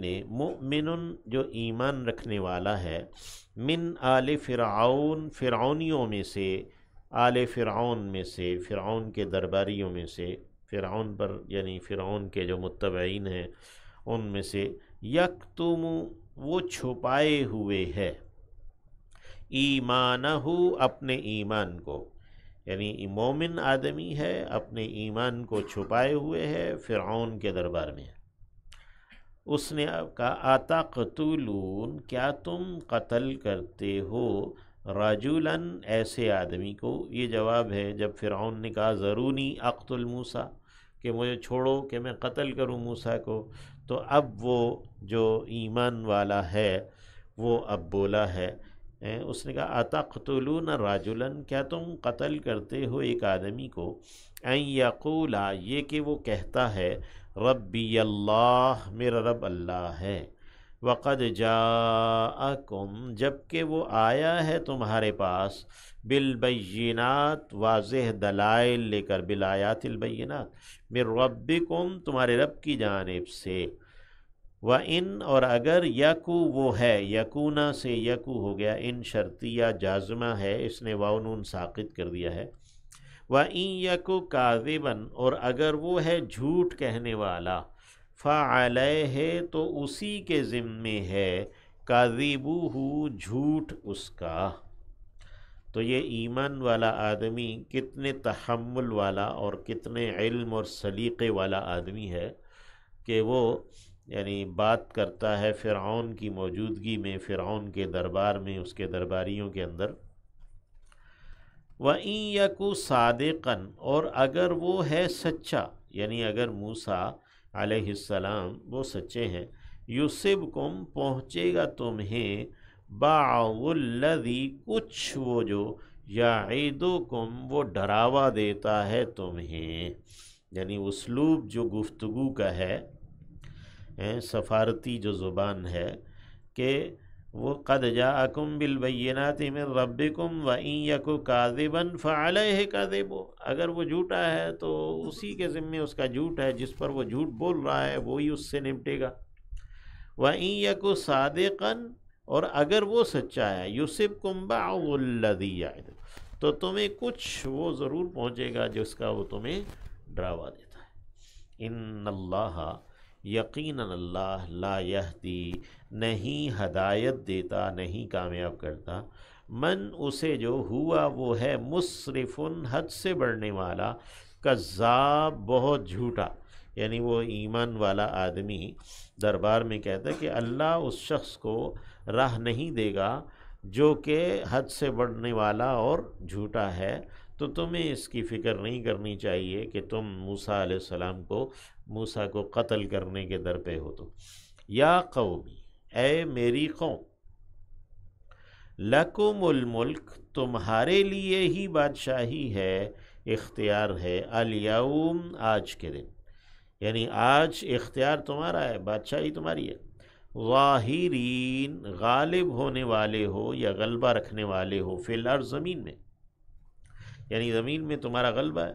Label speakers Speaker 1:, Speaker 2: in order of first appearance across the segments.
Speaker 1: نے مؤمن جو ایمان رکھنے والا ہے من آل فرعون فرعونیوں میں سے، آل فرعون میں سے، فرعون کے درباریوں میں سے، فرعون پر یعنی فرعون کے جو متبعین ہیں ان میں سے، یکتم وہ چھپائے ہوئے ہے، ایمانہ اپنے ایمان کو، یعنی مومن آدمی ہے اپنے ایمان کو چھپائے ہوئے ہے فرعون کے دربار میں۔ اس نے کہا اتقتلون کیا تم قتل کرتے ہو رجلاً ایسے آدمی کو، یہ جواب ہے جب فرعون نے کہا ذرونی اقتل موسیٰ کہ مجھے چھوڑو کہ میں قتل کروں موسیٰ کو، تو اب وہ جو ایمان والا ہے وہ اب بولا ہے، اس نے کہا اتقتلون رجلاً کیا تم قتل کرتے ہو ایک آدمی کو، ان یقولا یہ کہ وہ کہتا ہے ربی اللہ میرا رب اللہ ہے، وقد جاءکم جبکہ وہ آیا ہے تمہارے پاس بالبینات واضح دلائل لے کر، بالآیات البینات من ربکم تمہارے رب کی جانب سے، وَإِن اور اگر یکو وہ ہے، یکونا سے یکو ہو گیا، ان شرطیہ جازمہ ہے اس نے واو نون ساقط کر دیا ہے، وَإِن یکو کاذباً اور اگر وہ ہے جھوٹ کہنے والا، فعلیہ تو اسی کے ذمے ہے، کاذبوہ جھوٹ اس کا۔ تو یہ ایمان والا آدمی کتنے تحمل والا اور کتنے علم اور سلیقے والا آدمی ہے کہ وہ یعنی بات کرتا ہے فرعون کی موجودگی میں، فرعون کے دربار میں، اس کے درباریوں کے اندر، وَإِن يَكُ صَادِقًا اور اگر وہ ہے سچا، یعنی اگر موسیٰ علیہ السلام وہ سچے ہیں، یُصِبْكُمْ پہنچے گا تمہیں بَعْضُ الَّذِي کچھ وہ جو یعیدکم وہ ڈراوا دیتا ہے تمہیں، یعنی اسلوب جو گفتگو کا ہے، سفارتی جو زبان ہے کہ وہ قد جاءکم بالبینات من ربکم وَإِن یَکُ کاذباً فعلیہ کذبہ، اگر وہ جھوٹا ہے تو اسی کے ذمے اس کا جھوٹ ہے، جس پر وہ جھوٹ بول رہا ہے وہی اس سے نمٹے گا، وَإِن یَکُ صادقاً اور اگر وہ سچا ہے، یُصِبْکُمْ بَعْضُ الَّذِی یعدکم تو تمہیں کچھ وہ ضرور پہنچے گا جس کا وہ تمہیں ڈراوا دیتا ہے، ان اللہ یقیناً اللہ لا یہدی نہیں ہدایت دیتا، نہیں کامیاب کرتا، من اسے جو ہوا وہ ہے مسرف حد سے بڑھنے والا، کذاب بہت جھوٹا، یعنی وہ ایمان والا آدمی دربار میں کہتا ہے کہ اللہ اس شخص کو راہ نہیں دے گا جو کہ حد سے بڑھنے والا اور جھوٹا ہے، تو تمہیں اس کی فکر نہیں کرنی چاہیے کہ تم موسیٰ علیہ السلام کو، موسیٰ کو قتل کرنے کے در پہ ہو۔ تو یا قومی اے میری قوم، لکم الملک تمہارے لیے ہی بادشاہی ہے، اختیار ہے، الیوم آج کے دن، یعنی آج اختیار تمہارا ہے، بادشاہی تمہاری ہے، ظاہرین غالب ہونے والے ہو یا غلبہ رکھنے والے ہو، فی الارض زمین میں، یعنی زمین میں تمہارا غلبہ ہے،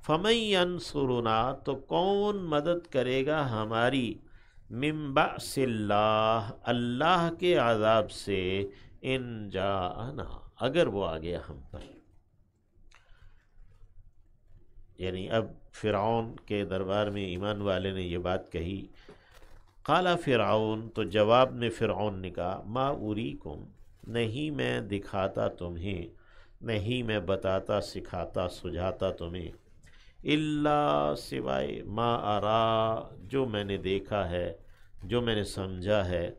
Speaker 1: فَمَن يَنصُرُنَا تو کون مدد کرے گا ہماری، من بأس اللہ اللہ کے عذاب سے، ان جاءنا اگر وہ آ گیا ہم پر، یعنی اب فرعون کے دربار میں ایمان والے نے یہ بات کہی، قال فرعون تو جواب میں فرعون نے کہا ما اریکم نہیں میں دکھاتا تمہیں، نہیں میں بتاتا سکھاتا سجھاتا تمہیں، الا سوائے ما ارا جو میں نے دیکھا ہے، جو میں نے سمجھا ہے،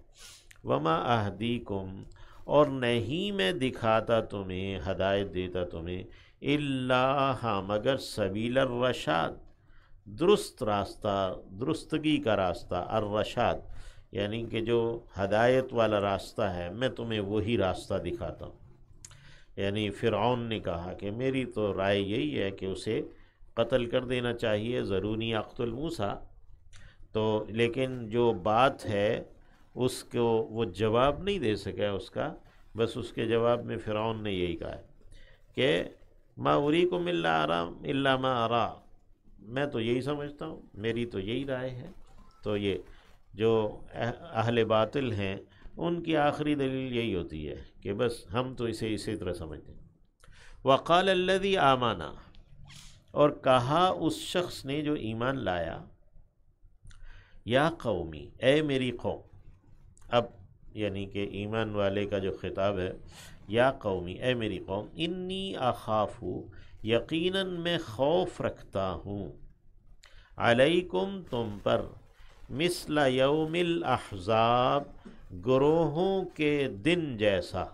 Speaker 1: وما اہدیکم اور نہیں میں دکھاتا تمہیں ہدایت دیتا تمہیں، الا ہاں مگر سبیل الرشاد درست راستہ، درستگی کا راستہ، الرشاد یعنی کہ جو ہدایت والا راستہ ہے میں تمہیں وہی راستہ دکھاتا ہوں۔ یعنی فرعون نے کہا کہ میری تو رائے یہی ہے کہ اسے قتل کر دینا چاہیے، ضرونی اقتل موسیٰ، تو لیکن جو بات ہے اس کو وہ جواب نہیں دے سکا اس کا، بس اس کے جواب میں فرعون نے یہی کہا ہے کہ ما اریکم الا ما ارا، میں تو یہی سمجھتا ہوں، میری تو یہی رائے ہے، تو یہ جو اہل باطل ہیں ان کی آخری دلیل یہی ہوتی ہے کہ بس ہم تو اسے اسی طرح سمجھتے ہیں۔ وقال الذی آمنا، اور کہا اس شخص نے جو ایمان لایا، یا قومی، اے میری قوم۔ اب یعنی کہ ایمان والے کا جو خطاب ہے، یا قومی، اے میری قوم، انی اخاف، یقیناً میں خوف رکھتا ہوں، علیکم، تم پر، مثل یوم الاحزاب، گروہوں کے دن جیسا،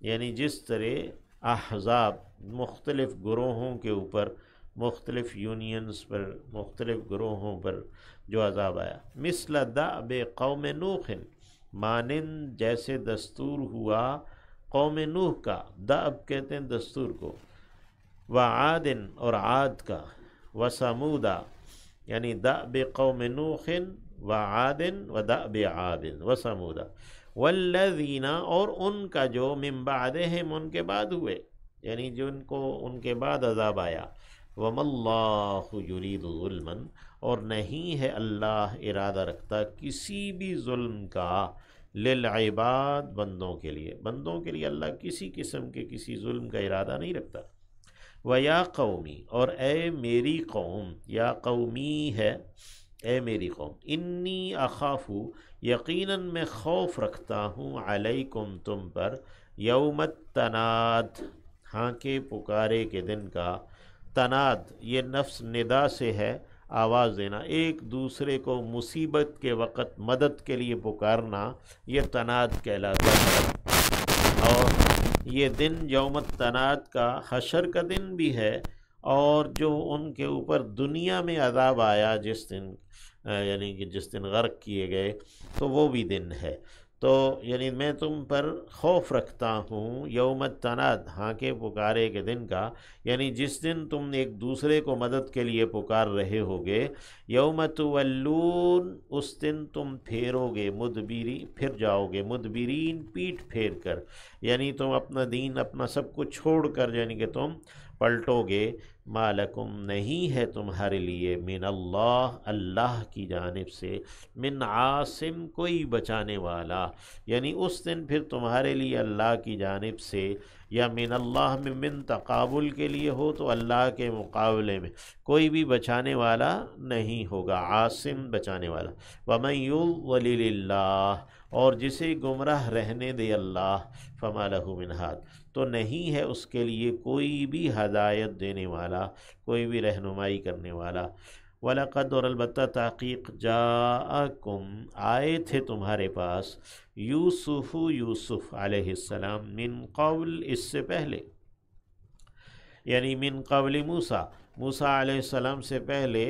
Speaker 1: یعنی جس طرح احزاب مختلف گروہوں کے اوپر، مختلف یونینز پر، مختلف گروہوں پر جو عذاب آیا، مثل دأب قوم نوح، مانند جیسے دستور ہوا قوم نوح کا، دأب کہتے ہیں دستور کو، وعاد، اور عاد کا، وثمودا، یعنی دأب قوم نوح وعاد ودأب عاد وثمودا، والذین، اور ان کا جو من بعدہم، ان کے بعد ہوئے، یعنی جن کو ان کے بعد عذاب آیا، وما اللہ یرید ظلما، اور نہیں ہے اللہ ارادہ رکھتا کسی بھی ظلم کا، للعباد، بندوں کے لیے، بندوں کے لیے اللہ کسی قسم کے کسی ظلم کا ارادہ نہیں رکھتا۔ وَيَا قَوْمِ، اور اے میری قوم، یا قومی ہے اے میری قوم، انی اخاف، یقیناً میں خوف رکھتا ہوں، علیکم، تم پر، یوم التناد، ہانکے پکارے کے دن کا، تناد یہ نفس ندا سے ہے، آواز دینا، ایک دوسرے کو مصیبت کے وقت مدد کے لیے پکارنا، یہ تناد کہلاتا ہے۔ اور یہ دن یوم التناد کا حشر کا دن بھی ہے، اور جو ان کے اوپر دنیا میں عذاب آیا جس دن، یعنی کہ جس دن غرق کیے گئے، تو وہ بھی دن ہے۔ تو یعنی میں تم پر خوف رکھتا ہوں یوم التناد، ہانکے پکارے کے دن کا، یعنی جس دن تم ایک دوسرے کو مدد کے لیے پکار رہے ہوگے، یوم تولون، اس دن تم پھیرو گے، پھر جاؤ گے، مدبرین، پیٹھ پھیر کر، یعنی تم اپنا دین، اپنا سب کچھ چھوڑ کر، یعنی کہ تم پلٹو گے، ما لکم، نہیں ہے تمہارے لیے، من اللہ، اللہ کی جانب سے، من عاصم، کوئی بچانے والا، یعنی اس دن پھر تمہارے لیے اللہ کی جانب سے، یا من اللہ میں من تقابل کے لیے ہو تو اللہ کے مقابلے میں کوئی بھی بچانے والا نہیں ہوگا، عاصم بچانے والا۔ وَمَن يُضْلِلِ اللَّهُ، اور جسے گمراہ رہنے دے اللہ، فَمَا لَهُ مِنْ هَادٍ، تو نہیں ہے اس کے لیے کوئی بھی ہدایت دینے والا، کوئی بھی رہنمائی کرنے والا۔ وَلَقَدْ، اور البتہ تحقیق، جاءکم، آئے تھے تمہارے پاس، یوسف، یوسف علیہ السلام، من قبل، اس سے پہلے، یعنی من قبل موسیٰ، موسیٰ علیہ السلام سے پہلے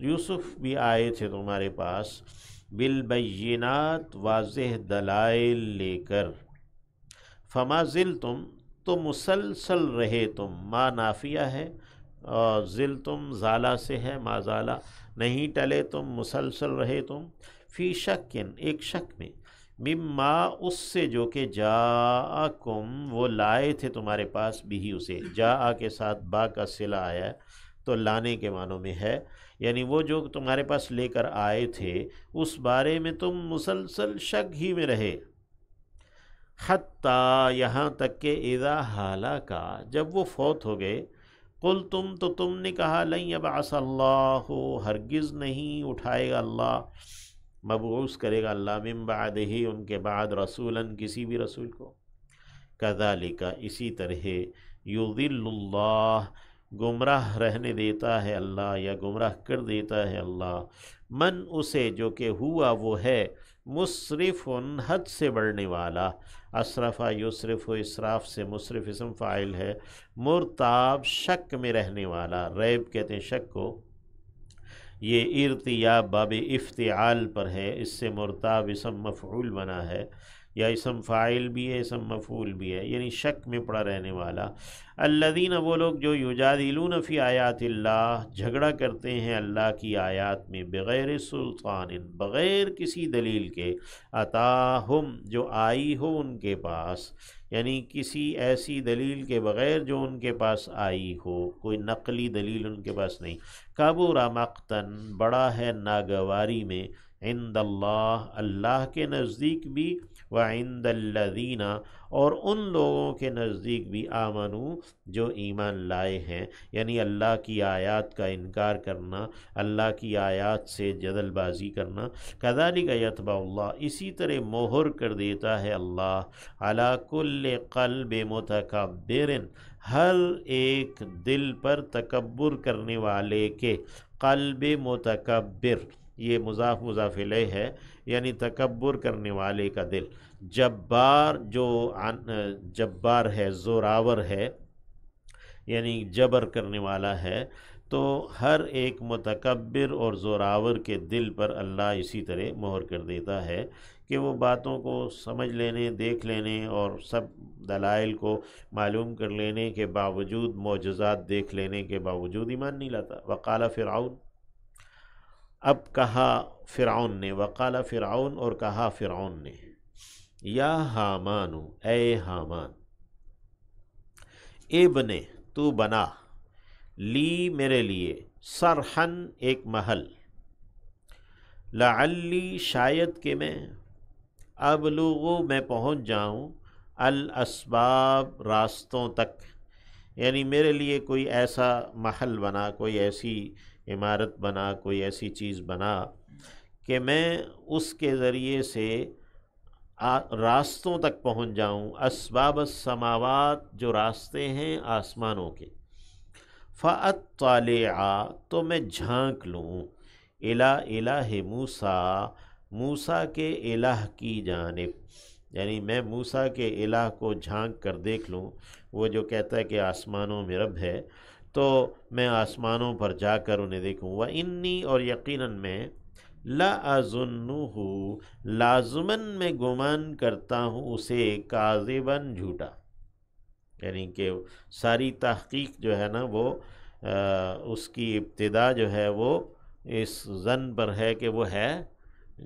Speaker 1: یوسف بھی آئے تھے تمہارے پاس، بالبینات، واضح دلائل لے کر، فما زلتم، تو مسلسل رہے تم، ما نافیہ ہے، اور زلتم زالہ سے ہے، ما زالہ، نہیں ٹلے تم، مسلسل رہے تم، فی شکن، ایک شک میں، مما، اس سے، جو کہ جاءکم، وہ لائے تھے تمہارے پاس، بھی اسے، جاء کے ساتھ با کا صلہ آیا ہے تو لانے کے معنوں میں ہے، یعنی وہ جو تمہارے پاس لے کر آئے تھے اس بارے میں تم مسلسل شک ہی میں رہے، حتیٰ، یہاں تک کہ، اذا ہلاکا، جب وہ فوت ہو گئے، قلتم، تو تم نے کہا، لن یبعث اللہ، ہرگز نہیں اٹھائے گا اللہ، مبعوث کرے گا اللہ، من بعدہ، ان کے بعد، رسولاً، کسی بھی رسول کو، کذالک، اسی طرح، یضل اللہ، گمراہ رہنے دیتا ہے اللہ، یا گمراہ کر دیتا ہے اللہ، من، اسے، جو کہ ہوا، وہ ہے، مسرف، حد سے بڑھنے والا، اسرفا یسرف، اسراف سے مصرف اسم فاعل ہے، مرتاب، شک میں رہنے والا، ریب کہتے ہیں شک کو، یہ ارتیاب باب افتعال پر ہے، اس سے مرتاب اسم مفعول بنا ہے، یا اسم فاعل بھی ہے، اسم مفعول بھی ہے، یعنی شک میں پڑا رہنے والا۔ الذین، وہ لوگ جو یجادلون فی آیات اللہ، جھگڑا کرتے ہیں اللہ کی آیات میں، بغیر سلطان، بغیر کسی دلیل کے، اتاہم، جو آئی ہو ان کے پاس، یعنی کسی ایسی دلیل کے بغیر جو ان کے پاس آئی ہو، کوئی نقلی دلیل ان کے پاس نہیں، کبر مقتن، بڑا ہے ناگواری میں، عند اللہ اللہ کے نزدیک بھی، و عند الذین اور ان لوگوں کے نزدیک بھی، آمنو جو ایمان لائے ہیں، یعنی اللہ کی آیات کا انکار کرنا، اللہ کی آیات سے جدل بازی کرنا، کذالک یطبع اللہ اسی طرح مہر کر دیتا ہے اللہ علی کل قلب متکبر ہر ایک دل پر تکبر کرنے والے کے، قلب متکبر یہ مضاف مضاف الیہ ہے، یعنی تکبر کرنے والے کا دل، جبار جو جبار ہے، زوراور ہے، یعنی جبر کرنے والا ہے، تو ہر ایک متکبر اور زوراور کے دل پر اللہ اسی طرح مہر کر دیتا ہے کہ وہ باتوں کو سمجھ لینے، دیکھ لینے اور سب دلائل کو معلوم کر لینے کے باوجود، معجزات دیکھ لینے کے باوجود ایمان نہیں لاتا۔ وقال فرعون، اب کہا فرعون نے، وقال فرعون اور کہا فرعون نے، یا حامان اے حامان، ابن تو بنا، لی میرے لیے، سرحن ایک محل، لعلی شاید کہ میں، ابلغ میں پہنچ جاؤں، الاسباب راستوں تک، یعنی میرے لیے کوئی ایسا محل بنا، کوئی ایسی عمارت بنا، کوئی ایسی چیز بنا کہ میں اس کے ذریعے سے راستوں تک پہنچ جاؤں، اسباب السماوات جو راستے ہیں آسمانوں کے، فاطلع تو میں جھانک لوں، الی الہ موسیٰ موسیٰ کے الہ کی جانب، یعنی میں موسیٰ کے الہ کو جھانک کر دیکھ لوں، وہ جو کہتا ہے کہ آسمانوں میں رب ہے، تو میں آسمانوں پر جا کر انہیں دیکھوں، وَإِنِّي اور یقیناً میں، لَأَظُنُّهُ لازماً میں گمان کرتا ہوں اسے، کاذباً جھوٹا، یعنی کہ ساری تحقیق جو ہے نا وہ اس کی ابتدا جو ہے وہ اس ظن پر ہے کہ وہ ہے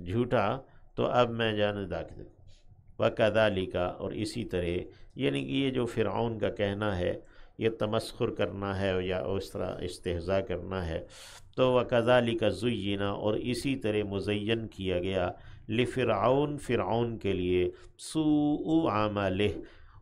Speaker 1: جھوٹا، تو اب میں جانے داخل۔ وَكَذَلِكَ اور اسی طرح، یعنی کہ یہ جو فرعون کا کہنا ہے یہ تمسخر کرنا ہے یا اس طرح استہزاء کرنا ہے، تو وَكَذَلِكَ زُيِّنَ اور اسی طرح مزین کیا گیا، لفرعون فرعون کے لیے، سوء عملہ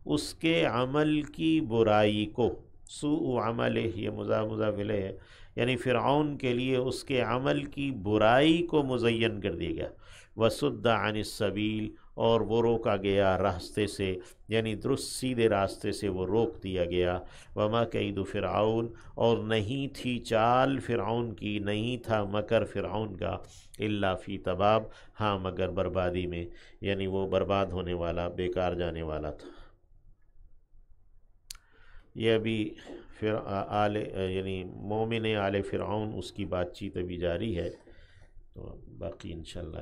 Speaker 1: اس کے عمل کی برائی کو، سوء عملہ یہ مضاف الیہ ہے، یعنی فرعون کے لیے اس کے عمل کی برائی کو مزین کر دیا گیا، وَصُدَّ عَنِ السَّبِيلِ اور وہ روکا گیا راستے سے، یعنی درست سیدھے راستے سے وہ روک دیا گیا، وَمَا كَيْدُ فرعون اور نہیں تھی چال فرعون کی، نہیں تھا مکر فرعون کا، الا فی تباب ہاں مگر بربادی میں، یعنی وہ برباد ہونے والا، بیکار جانے والا تھا۔ یہ ابھی یعنی مومن آل فرعون اس کی بات چیت ابھی جاری ہے، تو باقی انشاءاللہ